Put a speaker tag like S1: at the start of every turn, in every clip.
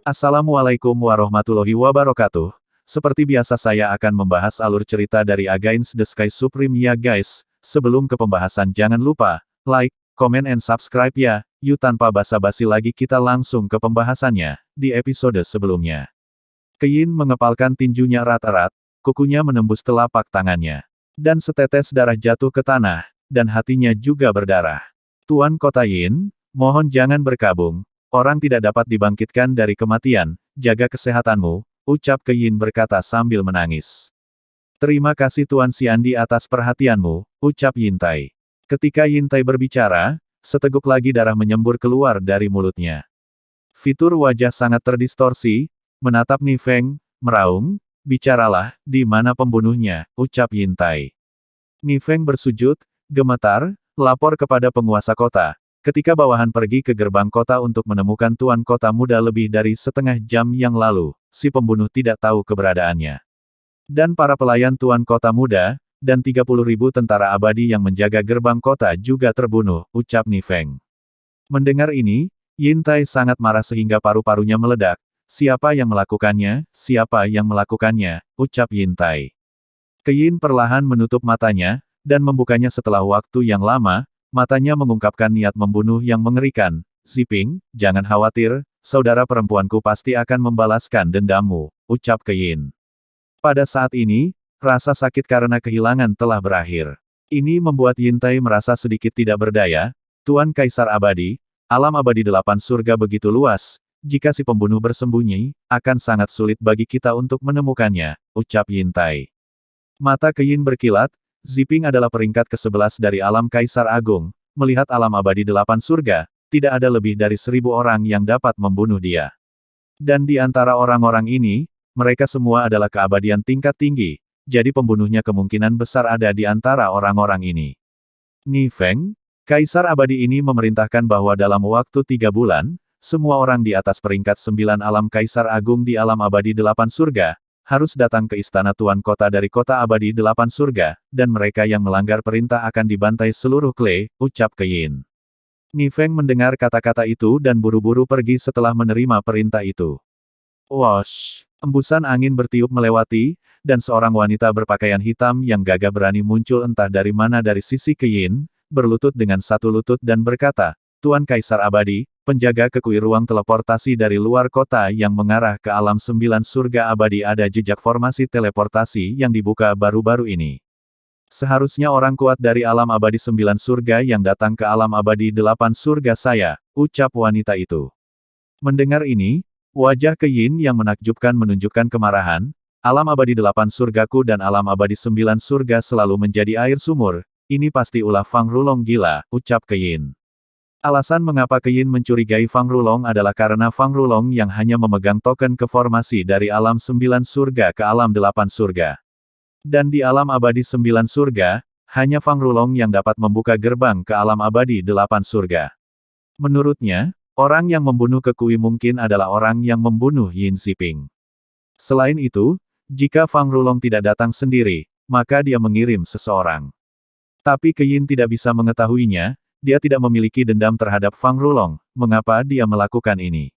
S1: Assalamualaikum warahmatullahi wabarakatuh. Seperti biasa saya akan membahas alur cerita dari Against the Sky Supreme ya guys. Sebelum ke pembahasan jangan lupa, like, comment and subscribe ya. Yuk tanpa basa-basi lagi kita langsung ke pembahasannya. Di episode sebelumnya, Keyin mengepalkan tinjunya erat-erat, kukunya menembus telapak tangannya. Dan setetes darah jatuh ke tanah, dan hatinya juga berdarah. Tuan Kota Yin, mohon jangan berkabung. Orang tidak dapat dibangkitkan dari kematian, jaga kesehatanmu, ucap Keyin berkata sambil menangis. Terima kasih Tuan Xiandi atas perhatianmu, ucap Yintai. Ketika Yintai berbicara, seteguk lagi darah menyembur keluar dari mulutnya. Fitur wajah sangat terdistorsi, menatap Ni Feng, meraung, bicaralah, di mana pembunuhnya, ucap Yintai. Ni Feng bersujud, gemetar, lapor kepada penguasa kota. Ketika bawahan pergi ke gerbang kota untuk menemukan Tuan Kota Muda lebih dari setengah jam yang lalu, si pembunuh tidak tahu keberadaannya. Dan para pelayan Tuan Kota Muda, dan 30.000 tentara abadi yang menjaga gerbang kota juga terbunuh, ucap Ni Feng. Mendengar ini, Yintai sangat marah sehingga paru-parunya meledak. Siapa yang melakukannya? Siapa yang melakukannya? Ucap Yintai. Keyin perlahan menutup matanya, dan membukanya setelah waktu yang lama. Matanya mengungkapkan niat membunuh yang mengerikan. Ziping, jangan khawatir, saudara perempuanku pasti akan membalaskan dendammu, ucap Keyin. Pada saat ini, rasa sakit karena kehilangan telah berakhir. Ini membuat Yintai merasa sedikit tidak berdaya. Tuan Kaisar Abadi, alam abadi 8 surga begitu luas, jika si pembunuh bersembunyi, akan sangat sulit bagi kita untuk menemukannya, ucap Yintai. Mata Keyin berkilat. Ziping adalah peringkat ke-11 dari alam Kaisar Agung. Melihat alam abadi 8 surga, tidak ada lebih dari 1.000 orang yang dapat membunuh dia. Dan di antara orang-orang ini, mereka semua adalah keabadian tingkat tinggi, jadi pembunuhnya kemungkinan besar ada di antara orang-orang ini. Ni Feng, Kaisar Abadi ini memerintahkan bahwa dalam waktu 3 bulan, semua orang di atas peringkat 9 alam Kaisar Agung di alam abadi 8 surga, harus datang ke istana Tuan Kota dari Kota Abadi 8 Surga, dan mereka yang melanggar perintah akan dibantai seluruh klan, ucap Keyin. Ni Feng mendengar kata-kata itu dan buru-buru pergi setelah menerima perintah itu. Wosh! Embusan angin bertiup melewati, dan seorang wanita berpakaian hitam yang gagah berani muncul entah dari mana dari sisi Keyin, berlutut dengan satu lutut dan berkata, Tuan Kaisar Abadi, penjaga kekui ruang teleportasi dari luar kota yang mengarah ke alam 9 surga abadi ada jejak formasi teleportasi yang dibuka baru-baru ini. Seharusnya orang kuat dari alam abadi 9 surga yang datang ke alam abadi 8 surga saya, ucap wanita itu. Mendengar ini, wajah Keyin yang menakjubkan menunjukkan kemarahan, alam abadi 8 surgaku dan alam abadi 9 surga selalu menjadi air sumur, ini pasti ulah Fang Rulong gila, ucap Keyin. Alasan mengapa Keyin mencurigai Fang Rulong adalah karena Fang Rulong yang hanya memegang token keformasi dari alam 9 surga ke alam 8 surga. Dan di alam abadi 9 surga, hanya Fang Rulong yang dapat membuka gerbang ke alam abadi 8 surga. Menurutnya, orang yang membunuh kekui mungkin adalah orang yang membunuh Yin Ziping. Selain itu, jika Fang Rulong tidak datang sendiri, maka dia mengirim seseorang. Tapi Keyin tidak bisa mengetahuinya. Dia tidak memiliki dendam terhadap Fang Rulong, mengapa dia melakukan ini?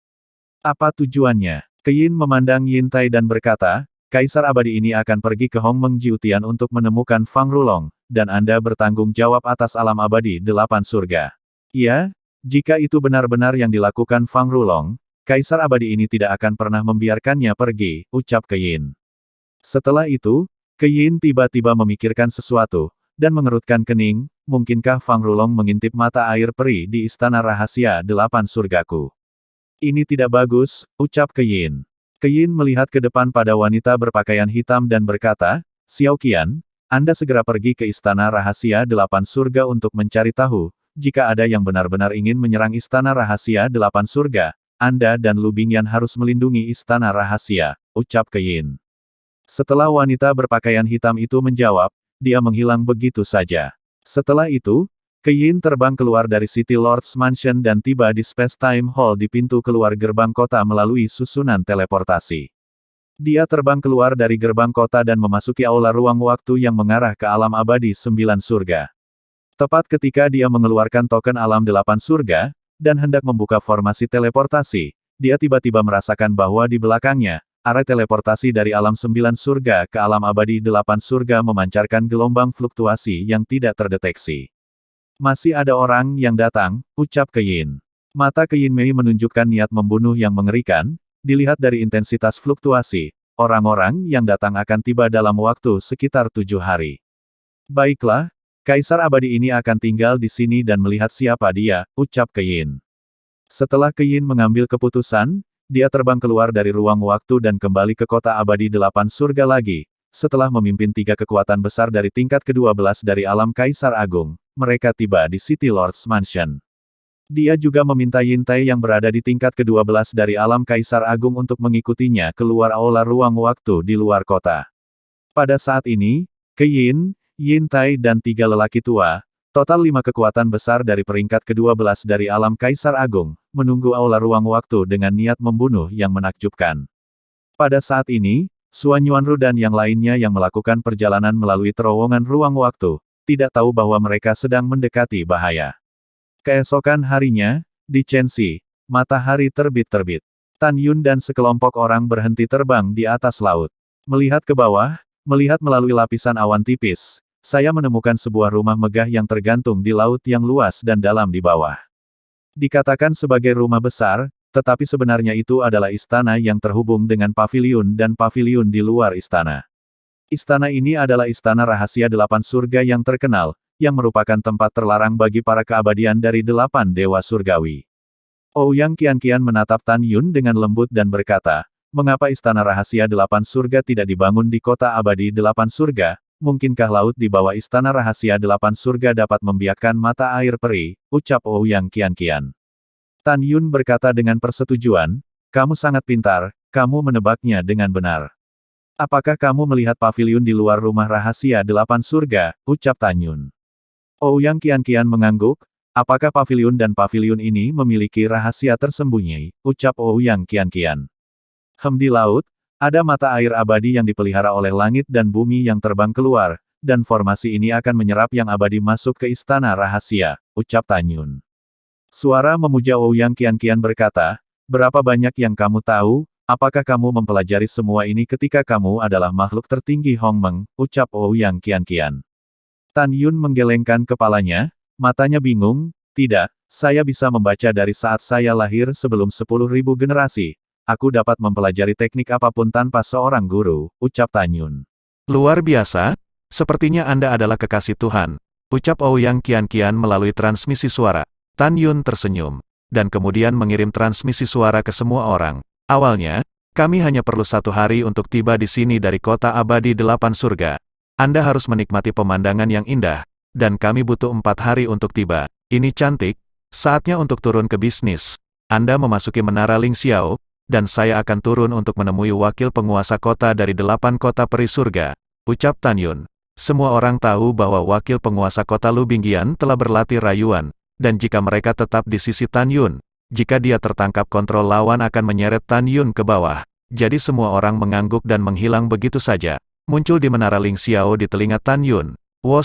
S1: Apa tujuannya? Keyin memandang Yintai dan berkata, Kaisar Abadi ini akan pergi ke Hongmeng Jiutian untuk menemukan Fang Rulong, dan Anda bertanggung jawab atas alam abadi 8 surga. Iya, jika itu benar-benar yang dilakukan Fang Rulong, Kaisar Abadi ini tidak akan pernah membiarkannya pergi, ucap Keyin. Setelah itu, Keyin tiba-tiba memikirkan sesuatu, dan mengerutkan kening, mungkinkah Fang Rulong mengintip mata air peri di istana rahasia 8 surgaku? Ini tidak bagus, ucap Keyin. Keyin melihat ke depan pada wanita berpakaian hitam dan berkata, Xiao Qian, Anda segera pergi ke istana rahasia 8 surga untuk mencari tahu, jika ada yang benar-benar ingin menyerang istana rahasia 8 surga, Anda dan Lu Bingyan harus melindungi istana rahasia, ucap Keyin. Setelah wanita berpakaian hitam itu menjawab, dia menghilang begitu saja. Setelah itu, Keyin terbang keluar dari City Lord's Mansion dan tiba di Space Time Hall di pintu keluar gerbang kota melalui susunan teleportasi. Dia terbang keluar dari gerbang kota dan memasuki aula ruang waktu yang mengarah ke alam abadi 9 surga. Tepat ketika dia mengeluarkan token alam 8 surga, dan hendak membuka formasi teleportasi, dia tiba-tiba merasakan bahwa di belakangnya, area teleportasi dari alam 9 surga ke alam abadi 8 surga memancarkan gelombang fluktuasi yang tidak terdeteksi. Masih ada orang yang datang, ucap Keyin. Mata Keyin Mei menunjukkan niat membunuh yang mengerikan, dilihat dari intensitas fluktuasi, orang-orang yang datang akan tiba dalam waktu sekitar 7 hari. Baiklah, Kaisar Abadi ini akan tinggal di sini dan melihat siapa dia, ucap Keyin. Setelah Keyin mengambil keputusan, dia terbang keluar dari ruang waktu dan kembali ke kota abadi 8 surga lagi. Setelah memimpin 3 kekuatan besar dari tingkat ke-12 dari alam Kaisar Agung, mereka tiba di City Lord's Mansion. Dia juga meminta Yintai yang berada di tingkat ke-12 dari alam Kaisar Agung untuk mengikutinya keluar aula ruang waktu di luar kota. Pada saat ini, Keyin, Yintai dan 3 lelaki tua, total 5 kekuatan besar dari peringkat ke-12 dari alam Kaisar Agung, menunggu aula ruang waktu dengan niat membunuh yang menakjubkan. Pada saat ini, Suan Yuanru dan yang lainnya yang melakukan perjalanan melalui terowongan ruang waktu, tidak tahu bahwa mereka sedang mendekati bahaya. Keesokan harinya, di Chenxi, matahari terbit-terbit. Tan Yun dan sekelompok orang berhenti terbang di atas laut. Melihat ke bawah, melihat melalui lapisan awan tipis, saya menemukan sebuah rumah megah yang tergantung di laut yang luas dan dalam di bawah. Dikatakan sebagai rumah besar, tetapi sebenarnya itu adalah istana yang terhubung dengan paviliun dan paviliun di luar istana. Istana ini adalah istana rahasia 8 surga yang terkenal, yang merupakan tempat terlarang bagi para keabadian dari 8 dewa surgawi. Ouyang Qianqian menatap Tan Yun dengan lembut dan berkata, mengapa istana rahasia 8 surga tidak dibangun di kota abadi 8 surga? Mungkinkah laut di bawah istana rahasia 8 surga dapat membiakkan mata air peri, ucap Ouyang Qianqian. Tan Yun berkata dengan persetujuan, kamu sangat pintar, kamu menebaknya dengan benar. Apakah kamu melihat paviliun di luar rumah rahasia 8 surga, ucap Tan Yun. Ouyang Qianqian mengangguk, apakah paviliun dan paviliun ini memiliki rahasia tersembunyi, ucap Ouyang Qianqian. Di laut, ada mata air abadi yang dipelihara oleh langit dan bumi yang terbang keluar, dan formasi ini akan menyerap yang abadi masuk ke istana rahasia, ucap Tan Yun. Suara memuja Ouyang Qianqian berkata, berapa banyak yang kamu tahu, apakah kamu mempelajari semua ini ketika kamu adalah makhluk tertinggi Hong Meng, ucap Ouyang Qianqian. Tan Yun menggelengkan kepalanya, matanya bingung, tidak, saya bisa membaca dari saat saya lahir sebelum 10.000 generasi. Aku dapat mempelajari teknik apapun tanpa seorang guru, ucap Tan Yun. Luar biasa, sepertinya Anda adalah kekasih Tuhan, ucap Ouyang Qianqian melalui transmisi suara. Tan Yun tersenyum, dan kemudian mengirim transmisi suara ke semua orang. Awalnya, kami hanya perlu 1 hari untuk tiba di sini dari kota abadi 8 surga. Anda harus menikmati pemandangan yang indah, dan kami butuh 4 hari untuk tiba. Ini cantik, saatnya untuk turun ke bisnis. Anda memasuki menara Ling Xiao, dan saya akan turun untuk menemui wakil penguasa kota dari 8 kota peri surga, ucap Tan Yun. Semua orang tahu bahwa wakil penguasa kota Lu Bingqian telah berlatih rayuan, dan jika mereka tetap di sisi Tan Yun, jika dia tertangkap kontrol lawan akan menyeret Tan Yun ke bawah. Jadi semua orang mengangguk dan menghilang begitu saja. Muncul di menara Ling Xiao di telinga Tan Yun.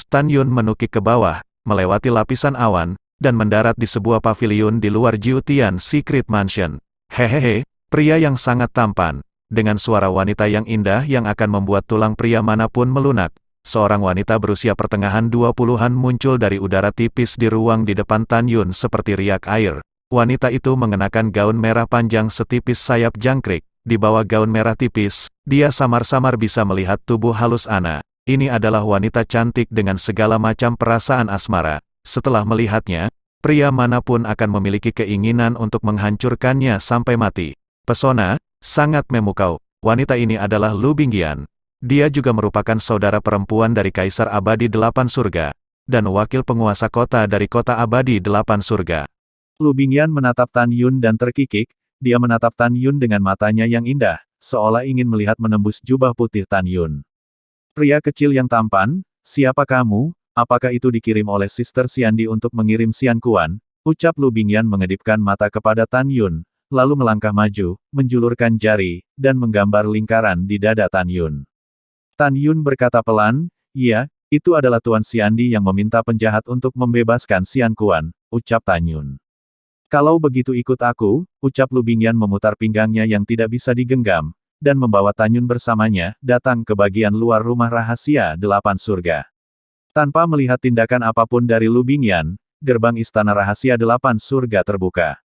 S1: Tan Yun menukik ke bawah, melewati lapisan awan, dan mendarat di sebuah paviliun di luar Jiutian Secret Mansion. Hehehe. Pria yang sangat tampan, dengan suara wanita yang indah yang akan membuat tulang pria manapun melunak. Seorang wanita berusia pertengahan 20-an muncul dari udara tipis di ruang di depan Tan Yun seperti riak air. Wanita itu mengenakan gaun merah panjang setipis sayap jangkrik. Di bawah gaun merah tipis, dia samar-samar bisa melihat tubuh halus Ana. Ini adalah wanita cantik dengan segala macam perasaan asmara. Setelah melihatnya, pria manapun akan memiliki keinginan untuk menghancurkannya sampai mati. Pesona, sangat memukau. Wanita ini adalah Lu Bingqian. Dia juga merupakan saudara perempuan dari Kaisar Abadi 8 Surga, dan wakil penguasa kota dari Kota Abadi 8 Surga. Lu Bingqian menatap Tan Yun dan terkikik, dia menatap Tan Yun dengan matanya yang indah, seolah ingin melihat menembus jubah putih Tan Yun. Pria kecil yang tampan, siapa kamu? Apakah itu dikirim oleh Sister Xiandi untuk mengirim Xian Kuan? Ucap Lu Bingqian mengedipkan mata kepada Tan Yun, lalu melangkah maju, menjulurkan jari, dan menggambar lingkaran di dada Tan Yun. Tan Yun berkata pelan, iya, itu adalah Tuan Xiandi yang meminta penjahat untuk membebaskan Xian Kuan, ucap Tan Yun. Kalau begitu ikut aku, ucap Lu Bingyan memutar pinggangnya yang tidak bisa digenggam, dan membawa Tan Yun bersamanya, datang ke bagian luar rumah rahasia Delapan Surga. Tanpa melihat tindakan apapun dari Lu Bingyan, gerbang istana rahasia Delapan Surga terbuka.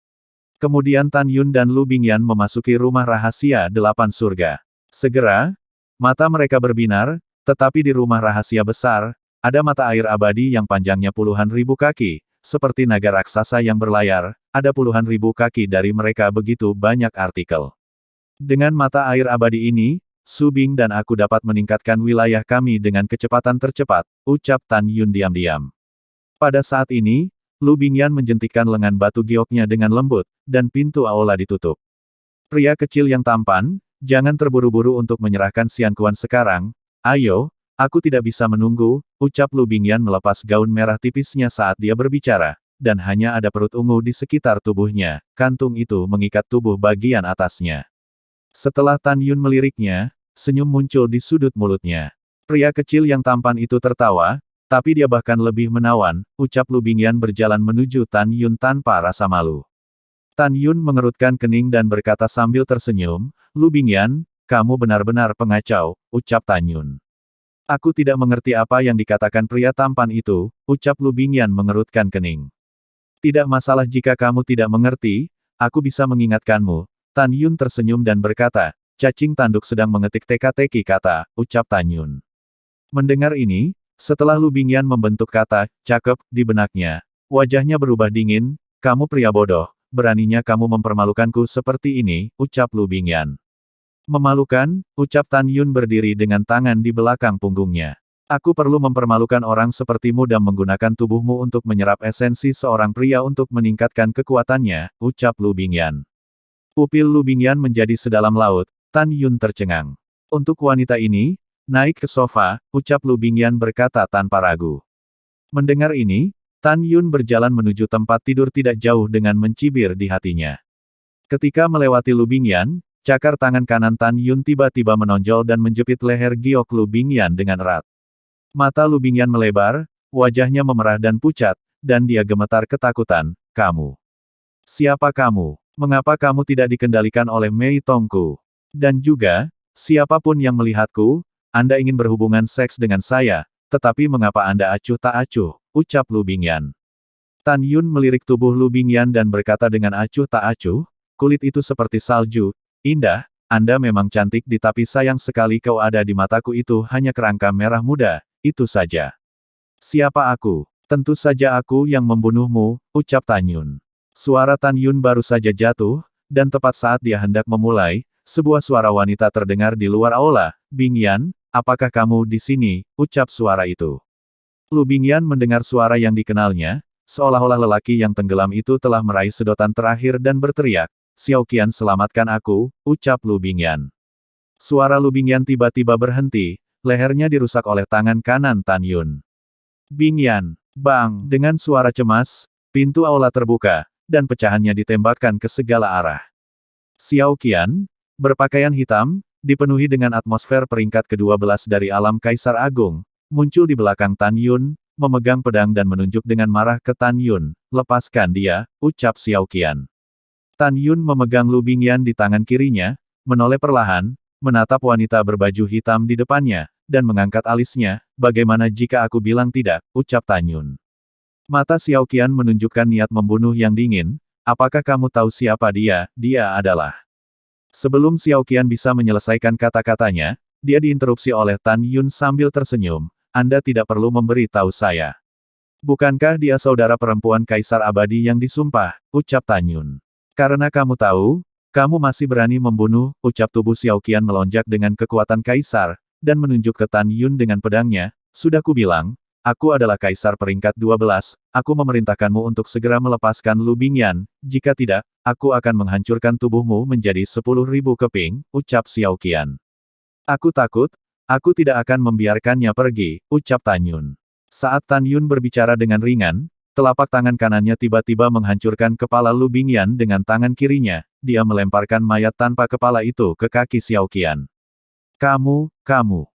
S1: Kemudian Tan Yun dan Lu Bingyan memasuki rumah rahasia Delapan Surga. Segera, mata mereka berbinar, tetapi di rumah rahasia besar, ada mata air abadi yang panjangnya puluhan ribu kaki, seperti naga raksasa yang berlayar, ada puluhan ribu kaki dari mereka begitu banyak artikel. Dengan mata air abadi ini, Su Bing dan aku dapat meningkatkan wilayah kami dengan kecepatan tercepat, ucap Tan Yun diam-diam. Pada saat ini, Lu Bingyan menjentikkan lengan batu gioknya dengan lembut, dan pintu aula ditutup. Pria kecil yang tampan, jangan terburu-buru untuk menyerahkan Xian Quan sekarang, ayo, aku tidak bisa menunggu, ucap Lu Bingyan melepas gaun merah tipisnya saat dia berbicara, dan hanya ada perut ungu di sekitar tubuhnya, kantung itu mengikat tubuh bagian atasnya. Setelah Tan Yun meliriknya, senyum muncul di sudut mulutnya. Pria kecil yang tampan itu tertawa, tapi dia bahkan lebih menawan, ucap Lu Bingyan berjalan menuju Tan Yun tanpa rasa malu. Tan Yun mengerutkan kening dan berkata sambil tersenyum, Lu Bingyan, kamu benar-benar pengacau, ucap Tan Yun. Aku tidak mengerti apa yang dikatakan pria tampan itu, ucap Lu Bingyan mengerutkan kening. Tidak masalah jika kamu tidak mengerti, aku bisa mengingatkanmu. Tan Yun tersenyum dan berkata, cacing tanduk sedang mengetik teka-teki kata, ucap Tan Yun. Mendengar ini, setelah Lu Bingyan membentuk kata, cakep, di benaknya, wajahnya berubah dingin, kamu pria bodoh, beraninya kamu mempermalukanku seperti ini, ucap Lu Bingyan. Memalukan, ucap Tan Yun berdiri dengan tangan di belakang punggungnya. Aku perlu mempermalukan orang sepertimu dan menggunakan tubuhmu untuk menyerap esensi seorang pria untuk meningkatkan kekuatannya, ucap Lu Bingyan. Pupil Lu Bingyan menjadi sedalam laut, Tan Yun tercengang. Untuk wanita ini, naik ke sofa, ucap Lu Bingyan berkata tanpa ragu. Mendengar ini, Tan Yun berjalan menuju tempat tidur tidak jauh dengan mencibir di hatinya. Ketika melewati Lu Bingyan, cakar tangan kanan Tan Yun tiba-tiba menonjol dan menjepit leher giok Lu Bingyan dengan erat. Mata Lu Bingyan melebar, wajahnya memerah dan pucat, dan dia gemetar ketakutan, kamu. Siapa kamu? Mengapa kamu tidak dikendalikan oleh Mei Tongku? Dan juga, siapapun yang melihatku, Anda ingin berhubungan seks dengan saya, tetapi mengapa Anda acuh tak acuh, ucap Lu Bingyan. Tan Yun melirik tubuh Lu Bingyan dan berkata dengan acuh tak acuh, kulit itu seperti salju, indah, Anda memang cantik tapi sayang sekali kau ada di mataku itu hanya kerangka merah muda, itu saja. Siapa aku? Tentu saja aku yang membunuhmu, ucap Tan Yun. Suara Tan Yun baru saja jatuh, dan tepat saat dia hendak memulai, sebuah suara wanita terdengar di luar aula, Bingyan, apakah kamu di sini, ucap suara itu. Lu Bingyan mendengar suara yang dikenalnya, seolah-olah lelaki yang tenggelam itu telah meraih sedotan terakhir dan berteriak, Xiao Qian selamatkan aku, ucap Lu Bingyan. Suara Lu Bingyan tiba-tiba berhenti, lehernya dirusak oleh tangan kanan Tan Yun. Bingyan, bang, dengan suara cemas, pintu aula terbuka, dan pecahannya ditembakkan ke segala arah. Xiao Qian, berpakaian hitam, dipenuhi dengan atmosfer peringkat ke-12 dari alam Kaisar Agung, muncul di belakang Tan Yun, memegang pedang dan menunjuk dengan marah ke Tan Yun, lepaskan dia, ucap Xiao Qian. Tan Yun memegang Lu Bingyan di tangan kirinya, menoleh perlahan, menatap wanita berbaju hitam di depannya, dan mengangkat alisnya, bagaimana jika aku bilang tidak, ucap Tan Yun. Mata Xiao Qian menunjukkan niat membunuh yang dingin, apakah kamu tahu siapa dia? Dia adalah. Sebelum Xiao Qian bisa menyelesaikan kata-katanya, dia diinterupsi oleh Tan Yun sambil tersenyum, Anda tidak perlu memberi tahu saya. Bukankah dia saudara perempuan Kaisar Abadi yang disumpah, ucap Tan Yun. Karena kamu tahu, kamu masih berani membunuh, ucap tubuh Xiao Qian melonjak dengan kekuatan Kaisar, dan menunjuk ke Tan Yun dengan pedangnya, sudah kubilang, aku adalah Kaisar peringkat 12, aku memerintahkanmu untuk segera melepaskan Lu Bingyan, jika tidak, aku akan menghancurkan tubuhmu menjadi 10.000 keping, ucap Xiao Qian. Aku takut, aku tidak akan membiarkannya pergi, ucap Tan Yun. Saat Tan Yun berbicara dengan ringan, telapak tangan kanannya tiba-tiba menghancurkan kepala Lu Bingyan dengan tangan kirinya, dia melemparkan mayat tanpa kepala itu ke kaki Xiao Qian. Kamu,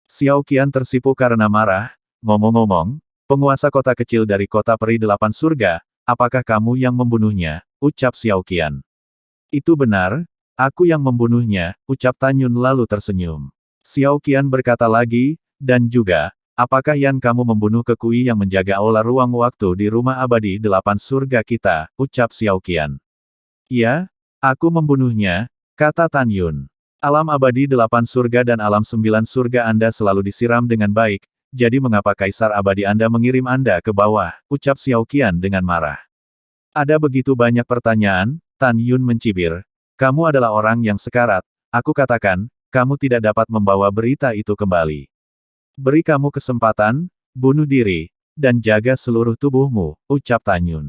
S1: Xiao Qian tersipu karena marah, ngomong-ngomong, penguasa kota kecil dari kota peri 8 surga, apakah kamu yang membunuhnya, ucap Xiao Qian. Itu benar, aku yang membunuhnya, ucap Tan Yun lalu tersenyum. Xiao Qian berkata lagi, dan juga, apakah Yan kamu membunuh kekui yang menjaga aula ruang waktu di rumah abadi 8 surga kita, ucap Xiao Qian. Ya, aku membunuhnya, kata Tan Yun. Alam abadi 8 surga dan alam 9 surga Anda selalu disiram dengan baik, jadi mengapa Kaisar Abadi Anda mengirim Anda ke bawah, ucap Xiao Qian dengan marah. Ada begitu banyak pertanyaan, Tan Yun mencibir. Kamu adalah orang yang sekarat, aku katakan, kamu tidak dapat membawa berita itu kembali. Beri kamu kesempatan, bunuh diri, dan jaga seluruh tubuhmu, ucap Tan Yun.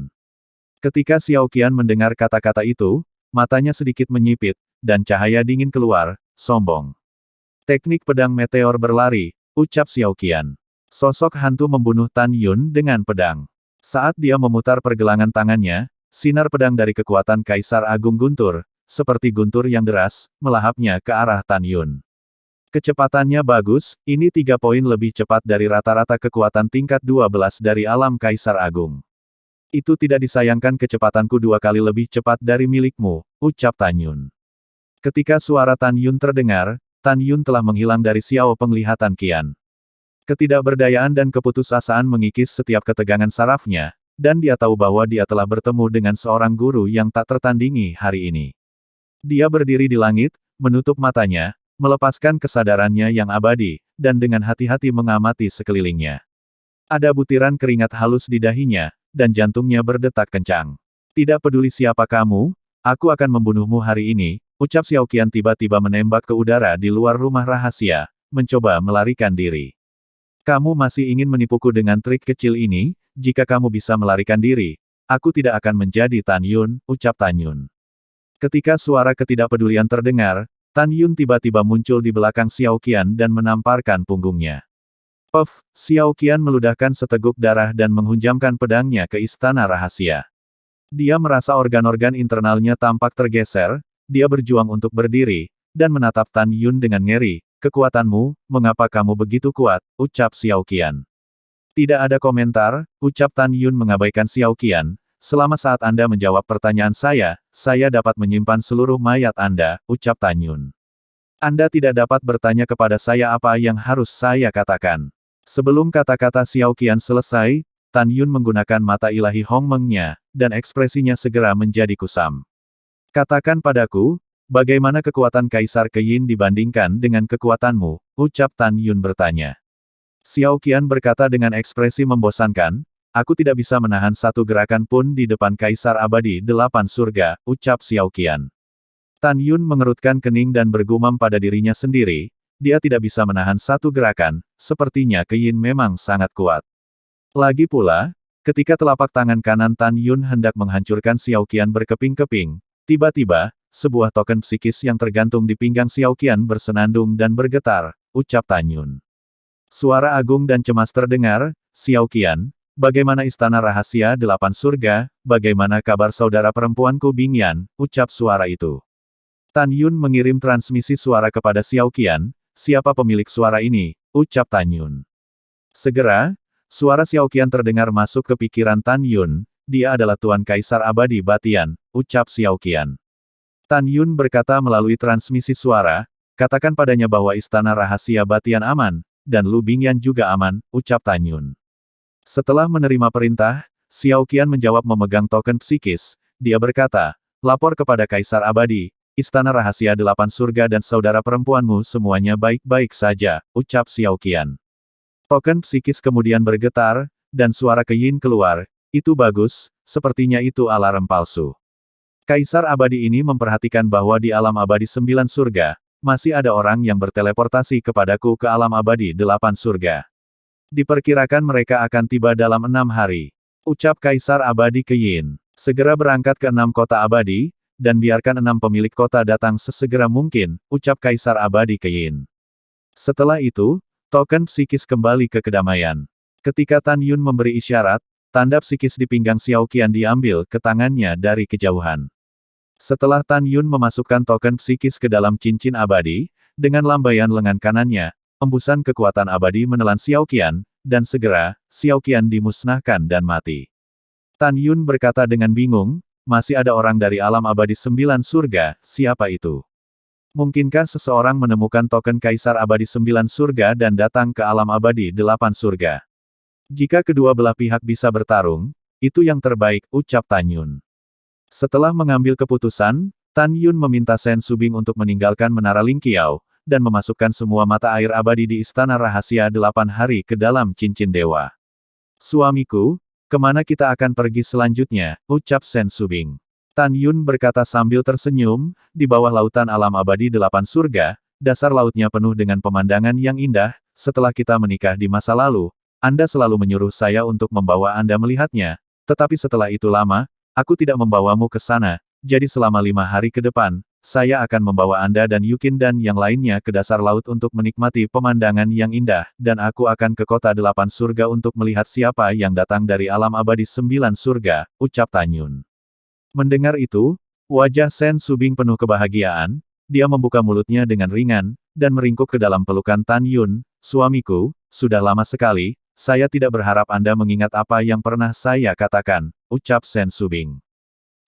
S1: Ketika Xiao Qian mendengar kata-kata itu, matanya sedikit menyipit, dan cahaya dingin keluar, sombong. Teknik pedang meteor berlari, ucap Xiao Qian. Sosok hantu membunuh Tan Yun dengan pedang. Saat dia memutar pergelangan tangannya, sinar pedang dari kekuatan Kaisar Agung guntur, seperti guntur yang deras, melahapnya ke arah Tan Yun. Kecepatannya bagus, ini 3 poin lebih cepat dari rata-rata kekuatan tingkat 12 dari alam Kaisar Agung. Itu tidak disayangkan kecepatanku 2 kali lebih cepat dari milikmu, ucap Tan Yun. Ketika suara Tan Yun terdengar, Tan Yun telah menghilang dari siao penglihatan Qian. Ketidakberdayaan dan keputusasaan mengikis setiap ketegangan sarafnya, dan dia tahu bahwa dia telah bertemu dengan seorang guru yang tak tertandingi hari ini. Dia berdiri di langit, menutup matanya, melepaskan kesadarannya yang abadi, dan dengan hati-hati mengamati sekelilingnya. Ada butiran keringat halus di dahinya, dan jantungnya berdetak kencang. Tidak peduli siapa kamu, aku akan membunuhmu hari ini, ucap Xiao Qian tiba-tiba menembak ke udara di luar rumah rahasia, mencoba melarikan diri. Kamu masih ingin menipuku dengan trik kecil ini? Jika kamu bisa melarikan diri, aku tidak akan menjadi Tan Yun, ucap Tan Yun. Ketika suara ketidakpedulian terdengar, Tan Yun tiba-tiba muncul di belakang Xiao Qian dan menamparkan punggungnya. Puff, Xiao Qian meludahkan seteguk darah dan menghunjamkan pedangnya ke istana rahasia. Dia merasa organ-organ internalnya tampak tergeser, dia berjuang untuk berdiri, dan menatap Tan Yun dengan ngeri. Kekuatanmu, mengapa kamu begitu kuat, ucap Xiao Qian. Tidak ada komentar, ucap Tan Yun mengabaikan Xiao Qian. Selama saat Anda menjawab pertanyaan saya dapat menyimpan seluruh mayat Anda, ucap Tan Yun. Anda tidak dapat bertanya kepada saya apa yang harus saya katakan. Sebelum kata-kata Xiao Qian selesai, Tan Yun menggunakan mata ilahi Hong Meng-nya, dan ekspresinya segera menjadi kusam. Katakan padaku, bagaimana kekuatan Kaisar Keyin dibandingkan dengan kekuatanmu, ucap Tan Yun bertanya. Xiao Qian berkata dengan ekspresi membosankan, aku tidak bisa menahan satu gerakan pun di depan Kaisar Abadi 8 surga, ucap Xiao Qian. Tan Yun mengerutkan kening dan bergumam pada dirinya sendiri, dia tidak bisa menahan satu gerakan, sepertinya Keyin memang sangat kuat. Lagi pula, ketika telapak tangan kanan Tan Yun hendak menghancurkan Xiao Qian berkeping-keping, tiba-tiba, sebuah token psikis yang tergantung di pinggang Xiao Qian bersenandung dan bergetar, ucap Tan Yun. Suara agung dan cemas terdengar, Xiao Qian, bagaimana istana rahasia 8 surga, bagaimana kabar saudara perempuanku Bing Yan, ucap suara itu. Tan Yun mengirim transmisi suara kepada Xiao Qian, siapa pemilik suara ini, ucap Tan Yun. Segera, suara Xiao Qian terdengar masuk ke pikiran Tan Yun, dia adalah Tuan Kaisar Abadi Batian, ucap Xiao Qian. Tan Yun berkata melalui transmisi suara, katakan padanya bahwa istana rahasia Batian aman, dan Lu Bingyan juga aman, ucap Tan Yun. Setelah menerima perintah, Xiao Qian menjawab memegang token psikis, dia berkata, lapor kepada Kaisar Abadi, istana rahasia 8 surga dan saudara perempuanmu semuanya baik-baik saja, ucap Xiao Qian. Token psikis kemudian bergetar, dan suara Keyin keluar, itu bagus, sepertinya itu alarm palsu. Kaisar Abadi ini memperhatikan bahwa di alam abadi 9 surga, masih ada orang yang berteleportasi kepadaku ke alam abadi 8 surga. Diperkirakan mereka akan tiba dalam 6 hari. Ucap Kaisar Abadi Keyin. Segera berangkat ke 6 kota abadi, dan biarkan 6 pemilik kota datang sesegera mungkin, ucap Kaisar Abadi Keyin. Setelah itu, token psikis kembali ke kedamaian. Ketika Tan Yun memberi isyarat, tanda psikis di pinggang Xiao Qian diambil ke tangannya dari kejauhan. Setelah Tan Yun memasukkan token psikis ke dalam cincin abadi, dengan lambaian lengan kanannya, embusan kekuatan abadi menelan Xiao Qian, dan segera, Xiao Qian dimusnahkan dan mati. Tan Yun berkata dengan bingung, masih ada orang dari alam abadi 9 surga, siapa itu? Mungkinkah seseorang menemukan token Kaisar Abadi 9 surga dan datang ke alam abadi 8 surga? Jika kedua belah pihak bisa bertarung, itu yang terbaik, ucap Tan Yun. Setelah mengambil keputusan, Tan Yun meminta Sen Subing untuk meninggalkan Menara Lingqiao, dan memasukkan semua mata air abadi di Istana Rahasia 8 hari ke dalam cincin dewa. Suamiku, kemana kita akan pergi selanjutnya, ucap Sen Subing. Tan Yun berkata sambil tersenyum, di bawah lautan alam abadi 8 surga, dasar lautnya penuh dengan pemandangan yang indah, setelah kita menikah di masa lalu, Anda selalu menyuruh saya untuk membawa Anda melihatnya, tetapi setelah itu lama, aku tidak membawamu ke sana, jadi selama 5 hari ke depan, saya akan membawa Anda dan Yukin dan yang lainnya ke dasar laut untuk menikmati pemandangan yang indah, dan aku akan ke kota 8 surga untuk melihat siapa yang datang dari alam abadi 9 surga, ucap Tan Yun. Mendengar itu, wajah Sen Subing penuh kebahagiaan, dia membuka mulutnya dengan ringan, dan meringkuk ke dalam pelukan Tan Yun, suamiku, sudah lama sekali, saya tidak berharap Anda mengingat apa yang pernah saya katakan, ucap Sen Subing.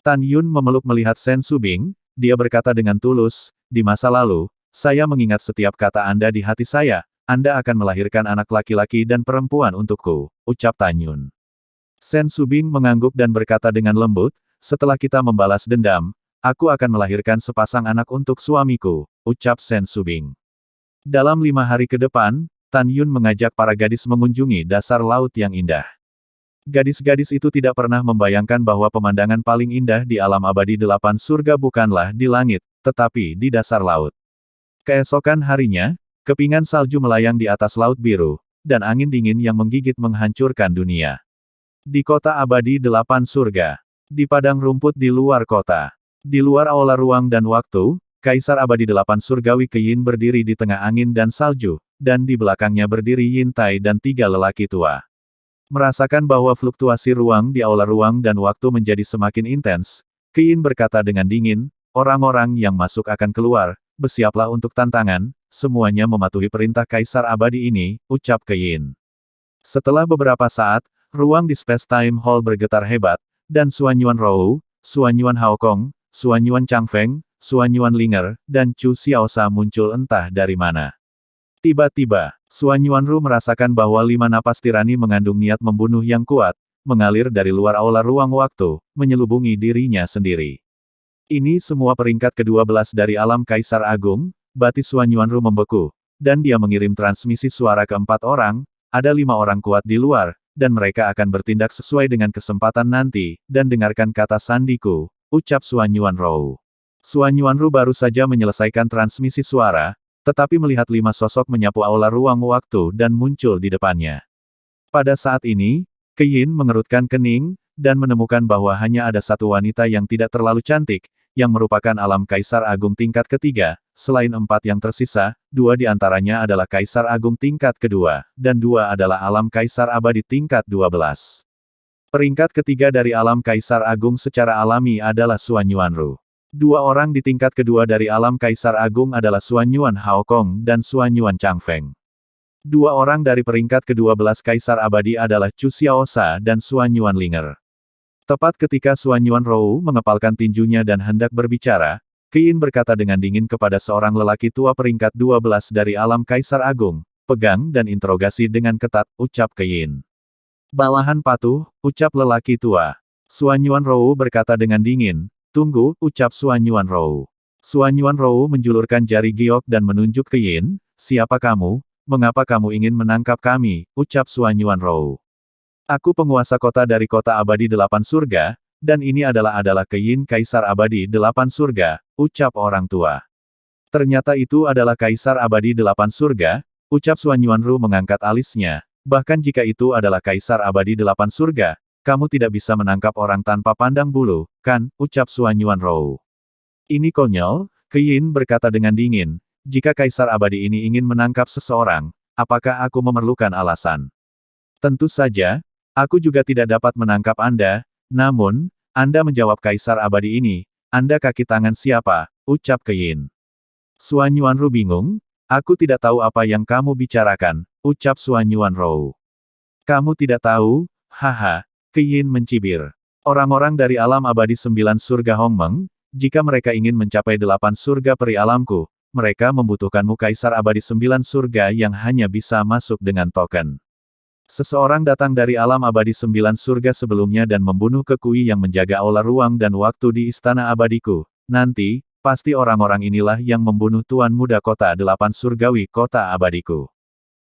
S1: Tan Yun memeluk melihat Sen Subing, dia berkata dengan tulus, di masa lalu, saya mengingat setiap kata Anda di hati saya, Anda akan melahirkan anak laki-laki dan perempuan untukku, ucap Tan Yun. Sen Subing mengangguk dan berkata dengan lembut, setelah kita membalas dendam, aku akan melahirkan sepasang anak untuk suamiku, ucap Sen Subing. Dalam 5 hari ke depan, Tan Yun mengajak para gadis mengunjungi dasar laut yang indah. Gadis-gadis itu tidak pernah membayangkan bahwa pemandangan paling indah di alam abadi 8 surga bukanlah di langit, tetapi di dasar laut. Keesokan harinya, kepingan salju melayang di atas laut biru, dan angin dingin yang menggigit menghancurkan dunia. Di kota abadi 8 surga. Di padang rumput di luar kota. Di luar aula ruang dan waktu, Kaisar Abadi 8 Surgawi Keyin berdiri di tengah angin dan salju, dan di belakangnya berdiri Yin Tai dan 3 lelaki tua. Merasakan bahwa fluktuasi ruang di aula ruang dan waktu menjadi semakin intens, Keyin berkata dengan dingin, orang-orang yang masuk akan keluar, bersiaplah untuk tantangan, semuanya mematuhi perintah Kaisar Abadi ini, ucap Keyin. Setelah beberapa saat, ruang di Space Time Hall bergetar hebat, dan Suanyuan Rou, Suanyuan Haokong, Suanyuan Changfeng, Suanyuan Linger, dan Chu Xiaosha muncul entah dari mana. Tiba-tiba, Suanyuan Ru merasakan bahwa 5 napas tirani mengandung niat membunuh yang kuat, mengalir dari luar aula ruang waktu, menyelubungi dirinya sendiri. Ini semua peringkat ke-12 dari alam Kaisar Agung, batin Suanyuan Ru membeku, dan dia mengirim transmisi suara ke 4 orang, ada 5 orang kuat di luar, dan mereka akan bertindak sesuai dengan kesempatan nanti, dan dengarkan kata sandiku, ucap Suanyuan Rou. Suanyuan Ru baru saja menyelesaikan transmisi suara, tetapi melihat 5 sosok menyapu aula ruang waktu dan muncul di depannya. Pada saat ini, Keyin mengerutkan kening, dan menemukan bahwa hanya ada satu wanita yang tidak terlalu cantik, yang merupakan alam Kaisar Agung tingkat ketiga, selain 4 yang tersisa, 2 di antaranya adalah Kaisar Agung tingkat kedua, dan 2 adalah alam Kaisar Abadi tingkat 12. Peringkat ketiga dari alam Kaisar Agung secara alami adalah Suanyuan Ru. 2 orang di tingkat kedua dari alam Kaisar Agung adalah Suanyuan Haokong dan Suanyuan Changfeng. 2 orang dari peringkat ke-12 Kaisar Abadi adalah Chu Xiaosha dan Suanyuan Linger. Tepat ketika Suanyuan Rou mengepalkan tinjunya dan hendak berbicara, Keyin berkata dengan dingin kepada seorang lelaki tua peringkat 12 dari alam Kaisar Agung, pegang dan interogasi dengan ketat, ucap Keyin. Bawahan patuh, ucap lelaki tua. Suanyuan Rou berkata dengan dingin, tunggu, ucap Suanyuan Rou. Suanyuan Rou menjulurkan jari giok dan menunjuk Keyin, siapa kamu, mengapa kamu ingin menangkap kami, ucap Suanyuan Rou. Aku penguasa kota dari kota abadi 8 surga, dan ini adalah Keyin Kaisar Abadi 8 surga, ucap orang tua. Ternyata itu adalah Kaisar Abadi 8 surga, ucap Suanyuan Rou mengangkat alisnya, bahkan jika itu adalah Kaisar Abadi 8 surga, kamu tidak bisa menangkap orang tanpa pandang bulu, kan, ucap Suanyuan Rou. Ini konyol, Keyin berkata dengan dingin, jika Kaisar Abadi ini ingin menangkap seseorang, apakah aku memerlukan alasan? Tentu saja, aku juga tidak dapat menangkap Anda, namun, Anda menjawab Kaisar Abadi ini, Anda kaki tangan siapa, ucap Keyin. Suanyuan Ru bingung, aku tidak tahu apa yang kamu bicarakan, ucap Suanyuan Rou. Kamu tidak tahu, haha. Keyin mencibir. Orang-orang dari alam abadi 9 surga Hongmeng, jika mereka ingin mencapai 8 surga peri alamku, mereka membutuhkanmu Kaisar Abadi 9 surga yang hanya bisa masuk dengan token. Seseorang datang dari alam abadi 9 surga sebelumnya dan membunuh Kekui yang menjaga aula ruang dan waktu di istana abadiku. Nanti, pasti orang-orang inilah yang membunuh Tuan Muda Kota 8 Surgawi Kota Abadiku.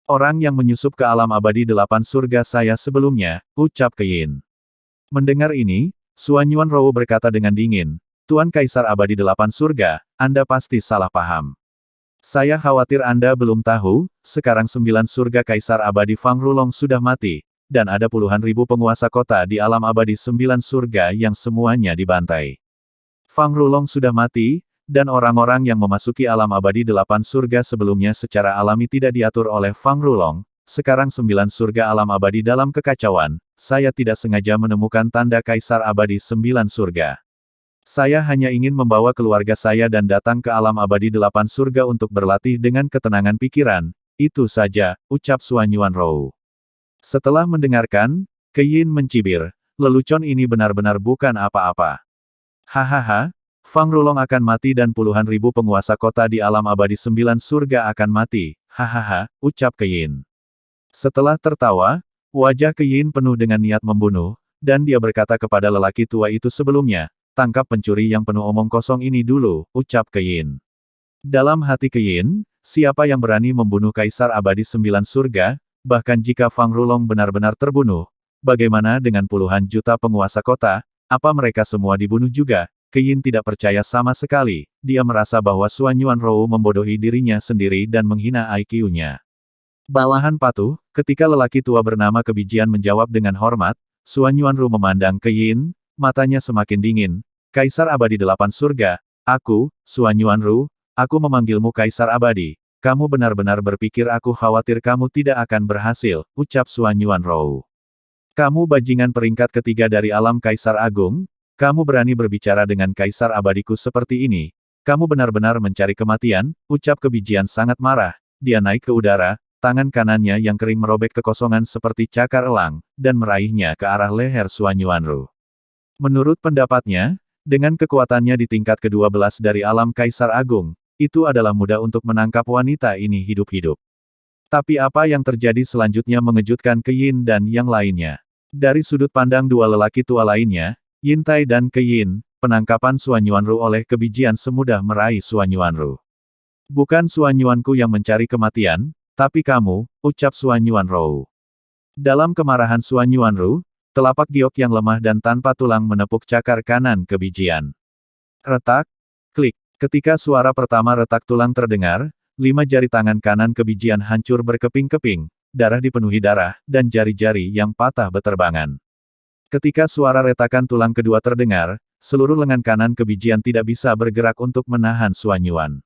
S1: Orang yang menyusup ke alam abadi 8 surga saya sebelumnya, ucap Keyin. Mendengar ini, Suan Yuanrou berkata dengan dingin, Tuan Kaisar Abadi 8 Surga, Anda pasti salah paham. Saya khawatir Anda belum tahu, sekarang 9 surga Kaisar Abadi Fang Rulong sudah mati, dan ada puluhan ribu penguasa kota di alam abadi 9 surga yang semuanya dibantai. Fang Rulong sudah mati, dan orang-orang yang memasuki alam abadi 8 surga sebelumnya secara alami tidak diatur oleh Fang Rulong. Sekarang 9 surga alam abadi dalam kekacauan, saya tidak sengaja menemukan tanda Kaisar Abadi 9 surga. Saya hanya ingin membawa keluarga saya dan datang ke alam abadi 8 surga untuk berlatih dengan ketenangan pikiran, itu saja, ucap Suan Yuanrou. Setelah mendengarkan, Keyin mencibir, lelucon ini benar-benar bukan apa-apa. Hahaha, Fang Rulong akan mati dan puluhan ribu penguasa kota di alam abadi 9 surga akan mati, hahaha, ucap Keyin. Setelah tertawa, wajah Keyin penuh dengan niat membunuh, dan dia berkata kepada lelaki tua itu sebelumnya, tangkap pencuri yang penuh omong kosong ini dulu, ucap Keyin. Dalam hati Keyin, siapa yang berani membunuh Kaisar Abadi 9 surga, bahkan jika Fang Rulong benar-benar terbunuh, bagaimana dengan puluhan juta penguasa kota, apa mereka semua dibunuh juga? Keyin tidak percaya sama sekali, dia merasa bahwa Suan Yuanrou membodohi dirinya sendiri dan menghina IQ-nya. Bawahan patuh, ketika lelaki tua bernama Kebijian menjawab dengan hormat, Suan Yuanrou memandang Keyin, matanya semakin dingin. Kaisar Abadi 8 surga, aku, Suan Yuanrou, aku memanggilmu Kaisar Abadi. Kamu benar-benar berpikir aku khawatir kamu tidak akan berhasil, ucap Suan Yuanrou. Kamu bajingan peringkat ketiga dari alam Kaisar Agung, kamu berani berbicara dengan Kaisar Abadiku seperti ini. Kamu benar-benar mencari kematian, ucap Kebijian sangat marah. Dia naik ke udara, tangan kanannya yang kering merobek kekosongan seperti cakar elang, dan meraihnya ke arah leher Suan Yuanrou. Menurut pendapatnya, dengan kekuatannya di tingkat ke-12 dari alam Kaisar Agung, itu adalah mudah untuk menangkap wanita ini hidup-hidup. Tapi apa yang terjadi selanjutnya mengejutkan Keyin dan yang lainnya. Dari sudut pandang dua lelaki tua lainnya, Yin Tai dan Keyin, penangkapan Suan Yuanrou oleh Kebijian semudah meraih Suan Yuanrou. Bukan Suan Yuanku yang mencari kematian, tapi kamu, ucap Suan Yuanrou. Dalam kemarahan Suan Yuanrou, telapak giok yang lemah dan tanpa tulang menepuk cakar kanan Kebijian. Retak, klik. Ketika suara pertama retak tulang terdengar, 5 jari tangan kanan Kebijian hancur berkeping-keping, darah dipenuhi darah, dan jari-jari yang patah beterbangan. Ketika suara retakan tulang kedua terdengar, seluruh lengan kanan Kebijian tidak bisa bergerak untuk menahan Suan Yuan.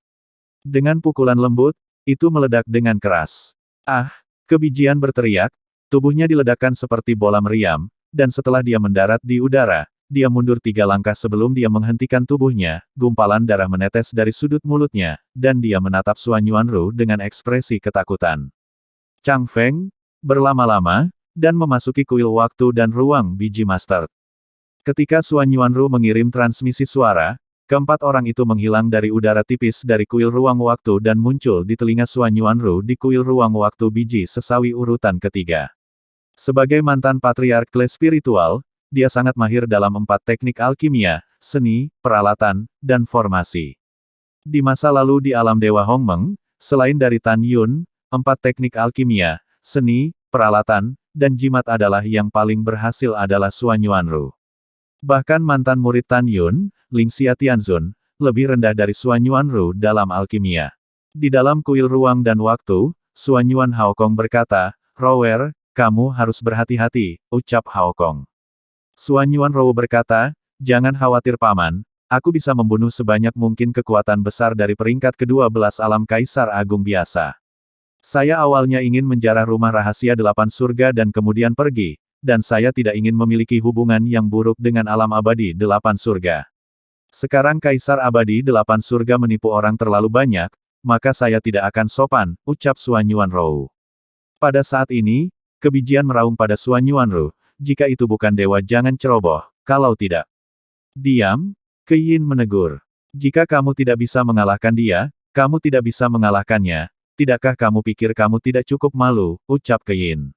S1: Dengan pukulan lembut, itu meledak dengan keras. Ah! Kebijian berteriak, tubuhnya diledakkan seperti bola meriam, dan setelah dia mendarat di udara, dia mundur 3 langkah sebelum dia menghentikan tubuhnya, gumpalan darah menetes dari sudut mulutnya, dan dia menatap Suan Yuanrou dengan ekspresi ketakutan. Chang Feng, berlama-lama, dan memasuki kuil waktu dan ruang biji master. Ketika Suan Yuanrou mengirim transmisi suara, keempat orang itu menghilang dari udara tipis dari kuil ruang waktu dan muncul di telinga Suan Yuanrou di kuil ruang waktu biji sesawi urutan ketiga. Sebagai mantan patriark kelas spiritual, dia sangat mahir dalam 4 teknik alkimia, seni, peralatan, dan formasi. Di masa lalu di alam Dewa Hongmeng, selain dari Tan Yun, 4 teknik alkimia, seni, peralatan, dan jimat adalah yang paling berhasil adalah Suan Yuanrou. Bahkan mantan murid Tan Yun, Ling Xia Tianzun, lebih rendah dari Suan Yuanrou dalam alkimia. Di dalam kuil ruang dan waktu, Suan Yuan Haokong berkata, Rower, kamu harus berhati-hati, ucap Haokong. Suan Yuanrou berkata, jangan khawatir paman, aku bisa membunuh sebanyak mungkin kekuatan besar dari peringkat ke-12 alam Kaisar Agung biasa. Saya awalnya ingin menjarah rumah rahasia 8 surga dan kemudian pergi, dan saya tidak ingin memiliki hubungan yang buruk dengan alam abadi 8 surga. Sekarang Kaisar Abadi 8 surga menipu orang terlalu banyak, maka saya tidak akan sopan, ucap Suan Yuanrou. Pada saat ini, Kebijian meraung pada Suan Yuanrou, jika itu bukan dewa jangan ceroboh, kalau tidak. Diam, Keyin menegur. Jika kamu tidak bisa mengalahkan dia, kamu tidak bisa mengalahkannya. Tidakkah kamu pikir kamu tidak cukup malu, ucap Keyin.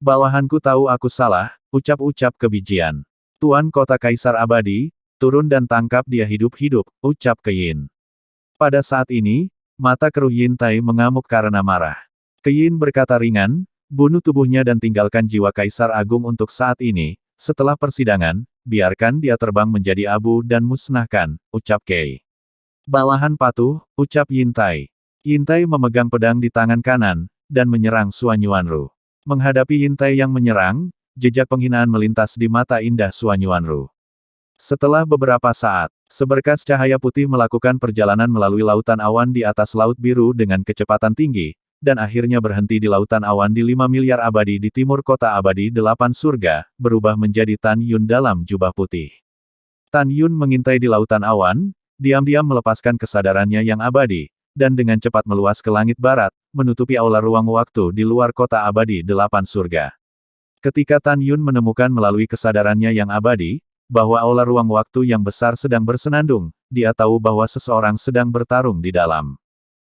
S1: Bawahanku tahu aku salah, ucap-ucap kebijian. Tuan kota Kaisar Abadi, turun dan tangkap dia hidup-hidup, ucap Keyin. Pada saat ini, mata keruh Yintai mengamuk karena marah. Keyin berkata ringan, bunuh tubuhnya dan tinggalkan jiwa Kaisar Agung untuk saat ini. Setelah persidangan, biarkan dia terbang menjadi abu dan musnahkan, ucap Kei. Bawahan patuh, ucap Yintai. Yintai memegang pedang di tangan kanan, dan menyerang Suan Yuanru. Menghadapi Yintai yang menyerang, jejak penghinaan melintas di mata indah Suan Yuanru. Setelah beberapa saat, seberkas cahaya putih melakukan perjalanan melalui lautan awan di atas laut biru dengan kecepatan tinggi, dan akhirnya berhenti di lautan awan di 5 miliar abadi di timur kota abadi 8 surga, berubah menjadi Tan Yun dalam jubah putih. Tan Yun mengintai di lautan awan, diam-diam melepaskan kesadarannya yang abadi, dan dengan cepat meluas ke langit barat, menutupi aula ruang waktu di luar kota abadi 8 surga. Ketika Tan Yun menemukan melalui kesadarannya yang abadi, bahwa aula ruang waktu yang besar sedang bersenandung, dia tahu bahwa seseorang sedang bertarung di dalam.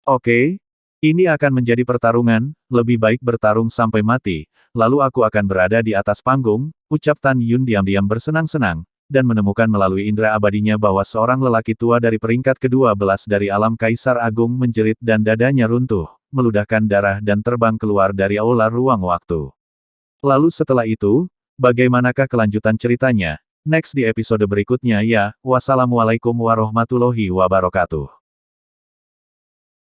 S1: Oke, ini akan menjadi pertarungan, lebih baik bertarung sampai mati, lalu aku akan berada di atas panggung, ucap Tan Yun diam-diam bersenang-senang, dan menemukan melalui indera abadinya bahwa seorang lelaki tua dari peringkat ke-12 dari alam Kaisar Agung menjerit dan dadanya runtuh, meludahkan darah dan terbang keluar dari aula ruang waktu. Lalu setelah itu, bagaimanakah kelanjutan ceritanya? Next di episode berikutnya ya, wassalamualaikum warahmatullahi wabarakatuh.